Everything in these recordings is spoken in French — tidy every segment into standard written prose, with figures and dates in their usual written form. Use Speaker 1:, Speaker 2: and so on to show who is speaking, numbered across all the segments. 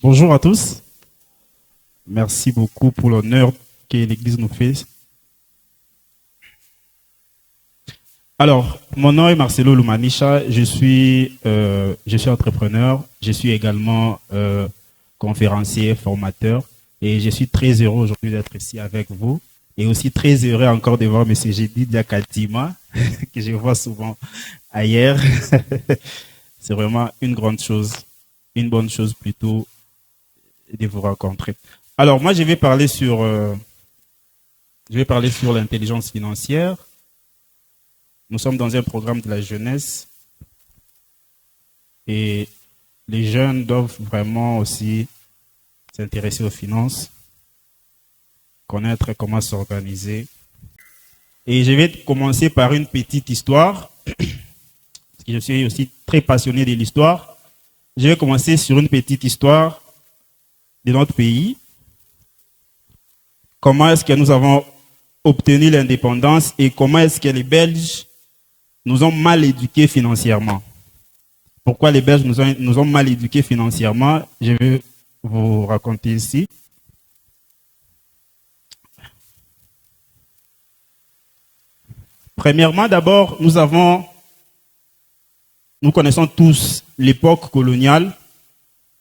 Speaker 1: Bonjour à tous. Merci beaucoup pour l'honneur que l'Église nous fait. Alors, mon nom est Marcelo Lumanicha. Je suis entrepreneur. Je suis également conférencier, formateur. Et je suis très heureux aujourd'hui d'être ici avec vous. Et aussi très heureux encore de voir M. Jedi Diakatima, que je vois souvent ailleurs. C'est vraiment une grande chose, une bonne chose plutôt de vous rencontrer. Alors, moi, je vais parler sur l'intelligence financière. Nous sommes dans un programme de la jeunesse et les jeunes doivent vraiment aussi s'intéresser aux finances, connaître comment s'organiser. Et je vais commencer par une petite histoire, parce que je suis aussi très passionné de l'histoire. Je vais commencer sur une petite histoire de notre pays. Comment est-ce que nous avons obtenu l'indépendance et comment est-ce que les Belges nous ont mal éduqués financièrement. Pourquoi les Belges nous ont mal éduqués financièrement? Je vais vous raconter ici. Premièrement, d'abord, nous connaissons tous l'époque coloniale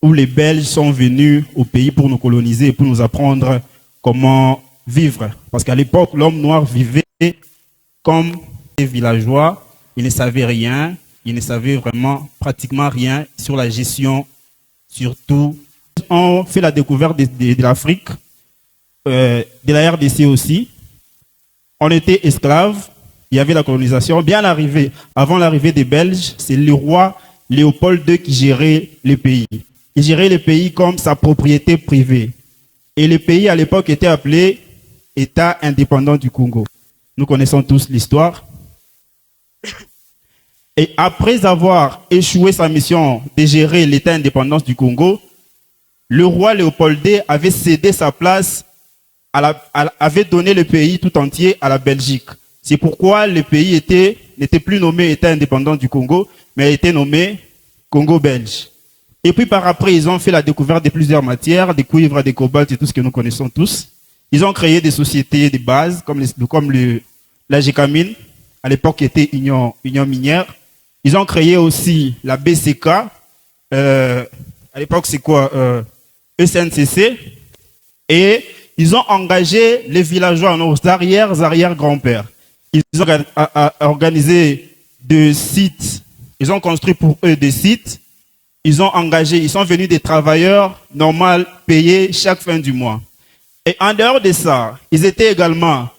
Speaker 1: où les Belges sont venus au pays pour nous coloniser et pour nous apprendre comment vivre. Parce qu'à l'époque, l'homme noir vivait comme des villageois. Ils ne savaient rien, ils ne savaient vraiment pratiquement rien sur la gestion, surtout. On fait la découverte de l'Afrique, de la RDC aussi. On était esclaves, il y avait la colonisation. Avant l'arrivée des Belges, c'est le roi Léopold II qui gérait les pays. Il gérait les pays comme sa propriété privée. Et le pays à l'époque était appelé État indépendant du Congo. Nous connaissons tous l'histoire. Et après avoir échoué sa mission de gérer l'État indépendance du Congo, le roi Léopold II avait cédé sa place, avait donné le pays tout entier à la Belgique. C'est pourquoi le pays n'était plus nommé État indépendant du Congo, mais était nommé Congo belge. Et puis par après, ils ont fait la découverte de plusieurs matières, des cuivres, des cobaltes et tout ce que nous connaissons tous. Ils ont créé des sociétés de base, comme la GECAMINE, à l'époque qui était Union minière. Ils ont créé aussi la BCK, à l'époque c'est quoi, ESNCC, et ils ont engagé les villageois, nos arrière-grands-pères. Ils ont organisé des sites, ils ont construit pour eux des sites, ils sont venus des travailleurs normaux payés chaque fin du mois. Et en dehors de ça, ils étaient également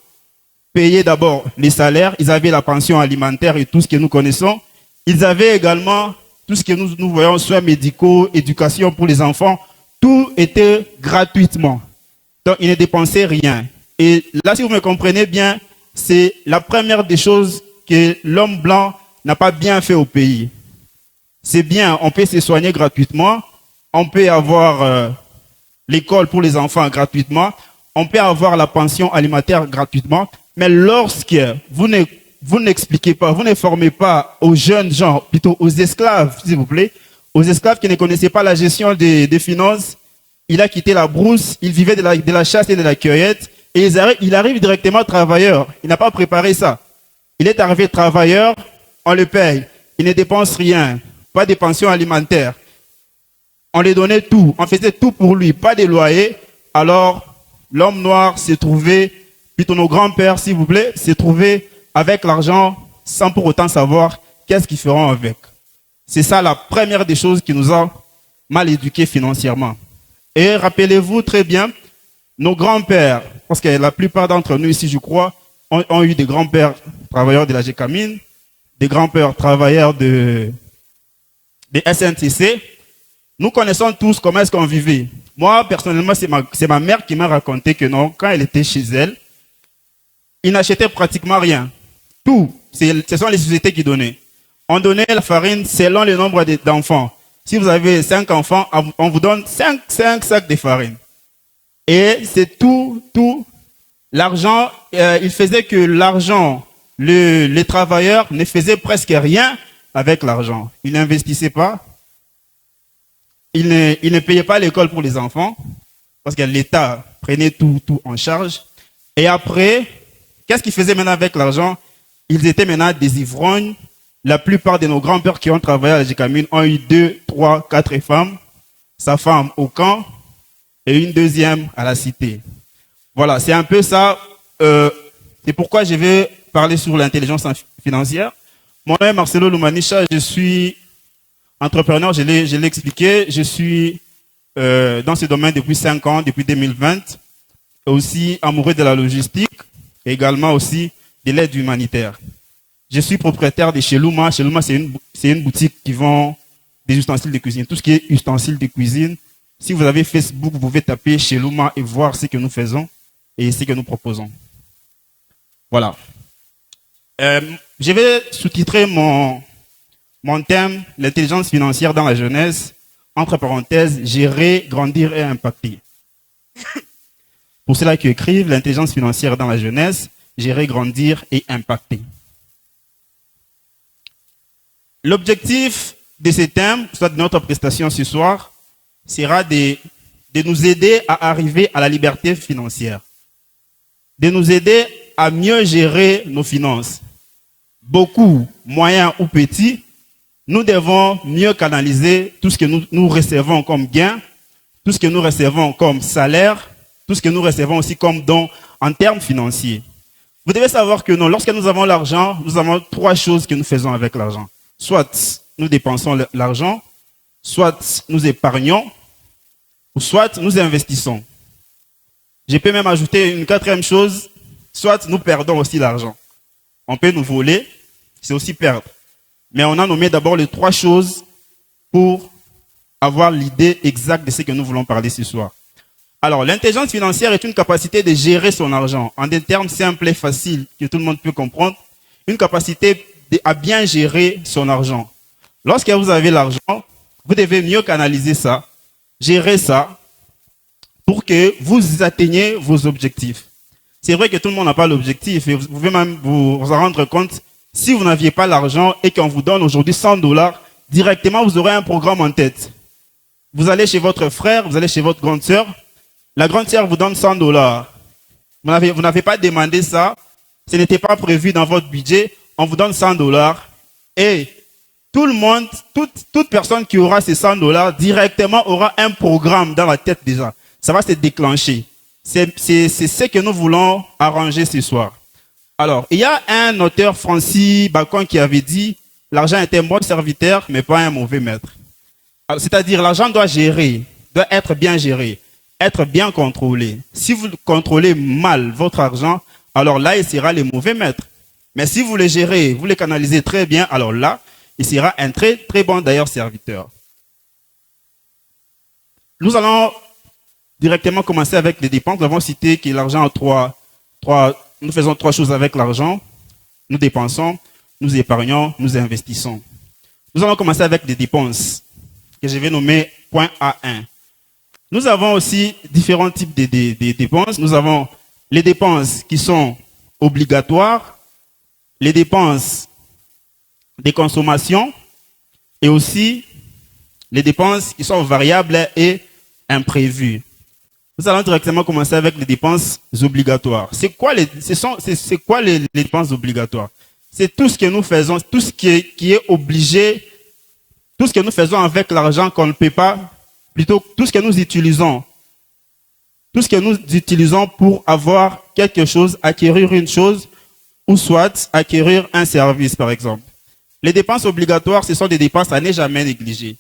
Speaker 1: payés d'abord les salaires, ils avaient la pension alimentaire et tout ce que nous connaissons. Ils avaient également tout ce que nous voyons, soins médicaux, éducation pour les enfants. Tout était gratuitement. Donc, ils ne dépensaient rien. Et là, si vous me comprenez bien, c'est la première des choses que l'homme blanc n'a pas bien fait au pays. C'est bien, on peut se soigner gratuitement, on peut avoir l'école pour les enfants gratuitement, on peut avoir la pension alimentaire gratuitement, mais lorsque vous n'expliquez pas, vous ne formez pas aux jeunes gens, plutôt aux esclaves, s'il vous plaît, aux esclaves qui ne connaissaient pas la gestion des finances, il a quitté la brousse, il vivait de la chasse et de la cueillette, et il arrive directement travailleur. Il n'a pas préparé ça. Il est arrivé travailleur, on le paye, il ne dépense rien, pas de pension alimentaire. On lui donnait tout, on faisait tout pour lui, pas de loyer. Alors, l'homme noir s'est trouvé, plutôt nos grands-pères, s'il vous plaît, s'est trouvé avec l'argent sans pour autant savoir qu'est-ce qu'ils feront avec. C'est ça la première des choses qui nous a mal éduqués financièrement. Et rappelez-vous très bien, nos grands-pères, parce que la plupart d'entre nous ici, je crois, ont eu des grands-pères travailleurs de la GECAMINE, des grands-pères travailleurs des SNCC. Nous connaissons tous comment est-ce qu'on vivait. Moi, personnellement, c'est ma mère qui m'a raconté que non, quand elle était chez elle, ils n'achetaient pratiquement rien. Tout, ce sont les sociétés qui donnaient. On donnait la farine selon le nombre d'enfants. Si vous avez 5 enfants, on vous donne 5 sacs de farine. Et c'est tout. L'argent, il faisait que l'argent, les travailleurs ne faisaient presque rien avec l'argent. Ils n'investissaient pas. il ne payait pas l'école pour les enfants, parce que l'État prenait tout en charge. Et après, qu'est-ce qu'ils faisaient maintenant avec l'argent? Ils étaient maintenant des ivrognes. La plupart de nos grands-pères qui ont travaillé à la Gécamine ont eu 2, 3, 4 femmes. Sa femme au camp et une deuxième à la cité. Voilà, c'est un peu ça. C'est pourquoi je vais parler sur l'intelligence financière. Mon nom est Marcelo Lumanicha, je suis entrepreneur, je l'ai expliqué. Je suis dans ce domaine depuis 5 ans, depuis 2020. Aussi amoureux de la logistique et également aussi de l'aide humanitaire. Je suis propriétaire de chez Luma. Chez Luma, c'est une boutique qui vend des ustensiles de cuisine. Tout ce qui est ustensiles de cuisine. Si vous avez Facebook, vous pouvez taper chez Luma et voir ce que nous faisons et ce que nous proposons. Voilà. Je vais sous-titrer mon thème, l'intelligence financière dans la jeunesse, entre parenthèses, gérer, grandir et impacter. Pour ceux-là qui écrivent, l'intelligence financière dans la jeunesse, gérer, grandir et impacter. L'objectif de ces thèmes, soit de notre prestation ce soir, sera de nous aider à arriver à la liberté financière, de nous aider à mieux gérer nos finances. Beaucoup, moyens ou petits, nous devons mieux canaliser tout ce que nous recevons comme gain, tout ce que nous recevons comme salaire, tout ce que nous recevons aussi comme don en termes financiers. Vous devez savoir que lorsque nous avons l'argent, nous avons 3 choses que nous faisons avec l'argent. Soit nous dépensons l'argent, soit nous épargnons, ou soit nous investissons. Je peux même ajouter une 4e chose, soit nous perdons aussi l'argent. On peut nous voler, c'est aussi perdre. Mais on a nommé d'abord les 3 choses pour avoir l'idée exacte de ce que nous voulons parler ce soir. Alors, l'intelligence financière est une capacité de gérer son argent. En des termes simples et faciles que tout le monde peut comprendre, une capacité à bien gérer son argent. Lorsque vous avez l'argent, vous devez mieux canaliser ça, gérer ça, pour que vous atteigniez vos objectifs. C'est vrai que tout le monde n'a pas l'objectif et vous pouvez même vous en rendre compte. Si vous n'aviez pas l'argent et qu'on vous donne aujourd'hui $100, directement vous aurez un programme en tête. Vous allez chez votre frère, vous allez chez votre grande sœur. La grande sœur vous donne $100. Vous n'avez pas demandé ça. Ce n'était pas prévu dans votre budget. On vous donne $100 et tout le monde, toute personne qui aura ces $100 directement aura un programme dans la tête déjà. Ça va se déclencher. C'est ce que nous voulons arranger ce soir. Alors, il y a un auteur, Francis Bacon, qui avait dit « L'argent est un bon serviteur, mais pas un mauvais maître ». C'est-à-dire, l'argent doit être bien géré, être bien contrôlé. Si vous contrôlez mal votre argent, alors là, il sera le mauvais maître. Mais si vous le gérez, vous le canalisez très bien, alors là, il sera un très, très bon d'ailleurs serviteur. Nous allons directement commencer avec les dépenses. Nous avons cité que l'argent a nous faisons 3 choses avec l'argent. Nous dépensons, nous épargnons, nous investissons. Nous allons commencer avec les dépenses, que je vais nommer point A1. Nous avons aussi différents types de dépenses. Nous avons les dépenses qui sont obligatoires, les dépenses de consommation et aussi les dépenses qui sont variables et imprévues. Nous allons directement commencer avec les dépenses obligatoires. C'est quoi les dépenses obligatoires? C'est tout ce que nous faisons, tout ce qui est obligé, tout ce que nous faisons avec l'argent qu'on ne peut pas, plutôt tout ce que nous utilisons. Tout ce que nous utilisons pour avoir quelque chose, acquérir une chose, ou soit acquérir un service, par exemple. Les dépenses obligatoires, ce sont des dépenses à ne jamais négliger.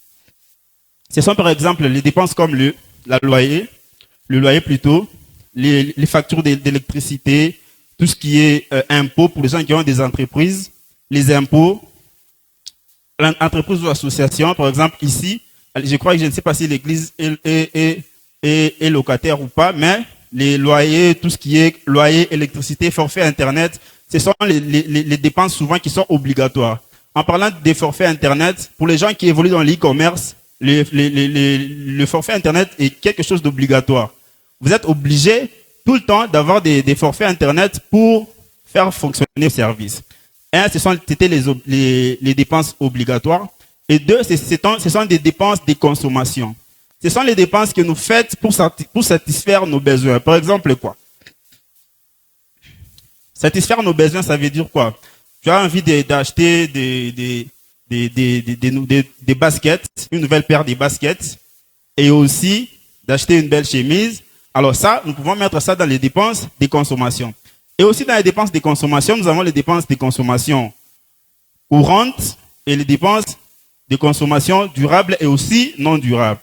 Speaker 1: Ce sont par exemple les dépenses comme le loyer plutôt, les factures d'électricité, tout ce qui est impôts pour les gens qui ont des entreprises, les impôts, l'entreprise ou l'association, par exemple ici, je crois que je ne sais pas si l'église est locataire ou pas, mais les loyers, tout ce qui est loyer, électricité, forfait Internet, ce sont les dépenses souvent qui sont obligatoires. En parlant des forfaits Internet, pour les gens qui évoluent dans l'e-commerce, le forfait Internet est quelque chose d'obligatoire. Vous êtes obligé tout le temps d'avoir des forfaits Internet pour faire fonctionner le service. Un, c'était les dépenses obligatoires. Et deux, ce sont des dépenses de consommation. Ce sont les dépenses que nous faites pour satisfaire nos besoins. Par exemple, quoi? Satisfaire nos besoins, ça veut dire quoi? Tu as envie d'acheter des baskets, une nouvelle paire de baskets, et aussi d'acheter une belle chemise. Alors ça, nous pouvons mettre ça dans les dépenses de consommation. Et aussi dans les dépenses de consommation, nous avons les dépenses de consommation courantes et les dépenses de consommation durables et aussi non durables.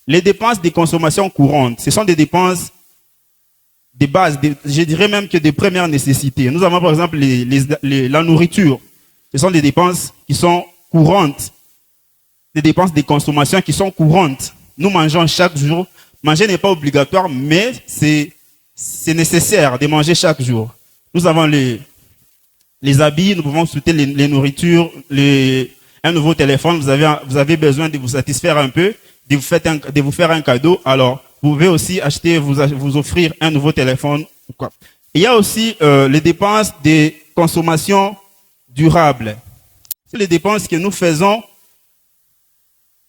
Speaker 1: Les dépenses de consommation courantes, ce sont des dépenses de base, je dirais même que de première nécessité. Nous avons par exemple la nourriture. Ce sont des dépenses qui sont courantes, des dépenses de consommation qui sont courantes. Nous mangeons chaque jour. Manger n'est pas obligatoire, mais c'est nécessaire de manger chaque jour. Nous avons les habits, nous pouvons souhaiter les nourritures, un nouveau téléphone. Vous avez besoin de vous satisfaire un peu, de vous faire un cadeau. Alors, vous pouvez aussi acheter, vous offrir un nouveau téléphone. Il y a aussi les dépenses de consommation durable. C'est les dépenses que nous faisons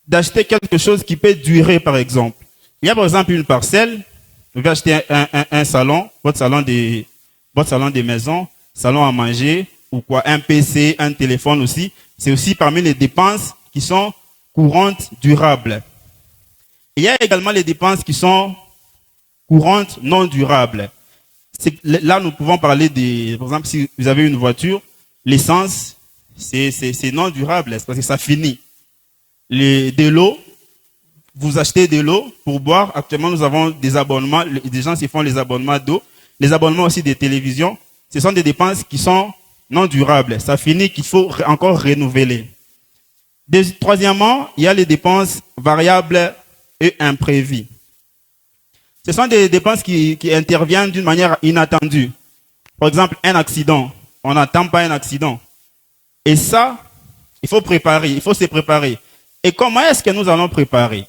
Speaker 1: d'acheter quelque chose qui peut durer, par exemple. Il y a par exemple une parcelle, vous pouvez acheter un salon, votre salon de maison, salon à manger, ou quoi, un PC, un téléphone aussi. C'est aussi parmi les dépenses qui sont courantes, durables. Il y a également les dépenses qui sont courantes, non durables. Là, nous pouvons parler par exemple, si vous avez une voiture, l'essence, c'est non durable, parce que ça finit. De l'eau, vous achetez de l'eau pour boire. Actuellement, nous avons des abonnements, des gens qui font les abonnements d'eau, les abonnements aussi des télévisions. Ce sont des dépenses qui sont non durables. Ça finit qu'il faut encore renouveler. Troisièmement, il y a les dépenses variables et imprévues. Ce sont des dépenses qui interviennent d'une manière inattendue. Par exemple, un accident. On n'attend pas un accident. Et ça, il faut se préparer. Et comment est-ce que nous allons préparer?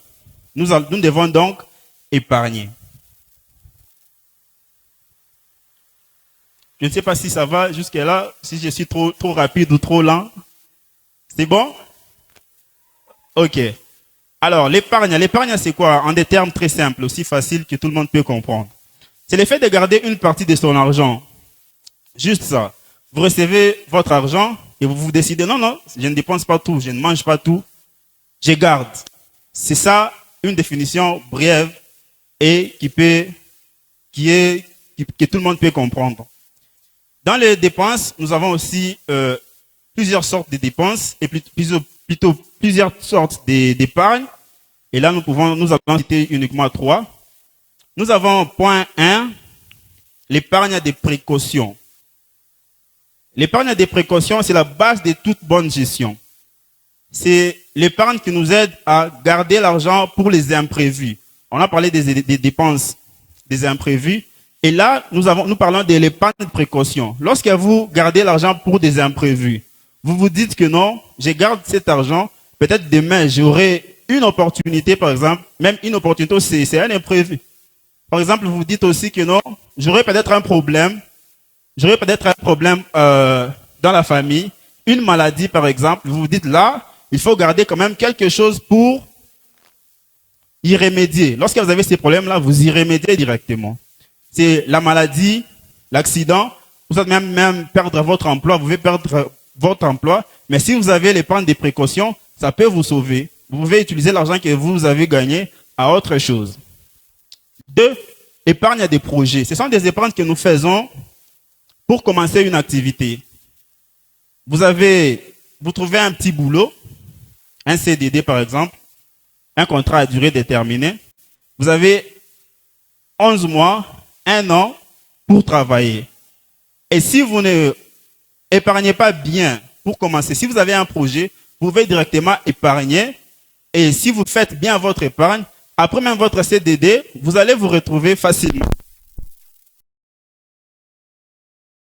Speaker 1: Nous devons donc épargner. Je ne sais pas si ça va jusque-là, si je suis trop rapide ou trop lent. C'est bon? Ok. Alors, l'épargne, c'est quoi? En des termes très simples, aussi faciles que tout le monde peut comprendre. C'est le fait de garder une partie de son argent. Juste ça. Vous recevez votre argent et vous décidez, non, je ne dépense pas tout, je ne mange pas tout, je garde. C'est ça, une définition brève et que tout le monde peut comprendre. Dans les dépenses, nous avons aussi plusieurs sortes de dépenses et plutôt plusieurs sortes d'épargne. Et là, nous allons citer uniquement 3. Nous avons point 1, l'épargne des précautions. L'épargne des précautions, c'est la base de toute bonne gestion. C'est l'épargne qui nous aide à garder l'argent pour les imprévus. On a parlé des dépenses des imprévus. Et là, nous parlons de l'épargne de précaution. Lorsque vous gardez l'argent pour des imprévus, vous vous dites que non, je garde cet argent, peut-être demain, j'aurai une opportunité, par exemple, même une opportunité, c'est un imprévu. Par exemple, vous vous dites aussi que non, j'aurai peut-être un problème dans la famille, une maladie, par exemple. Vous vous dites là, il faut garder quand même quelque chose pour y remédier. Lorsque vous avez ces problèmes-là, vous y remédiez directement. C'est la maladie, l'accident, vous allez même perdre votre emploi, vous pouvez perdre votre emploi, mais si vous avez l'épargne des précautions, ça peut vous sauver. Vous pouvez utiliser l'argent que vous avez gagné à autre chose. 2, épargne à des projets. Ce sont des épargnes que nous faisons pour commencer une activité. Vous trouvez un petit boulot, un CDD par exemple, un contrat à durée déterminée. Vous avez 11 mois, 1 an pour travailler. Et si vous ne épargnez pas bien pour commencer, si vous avez un projet, vous pouvez directement épargner. Et si vous faites bien votre épargne, après même votre CDD, vous allez vous retrouver facilement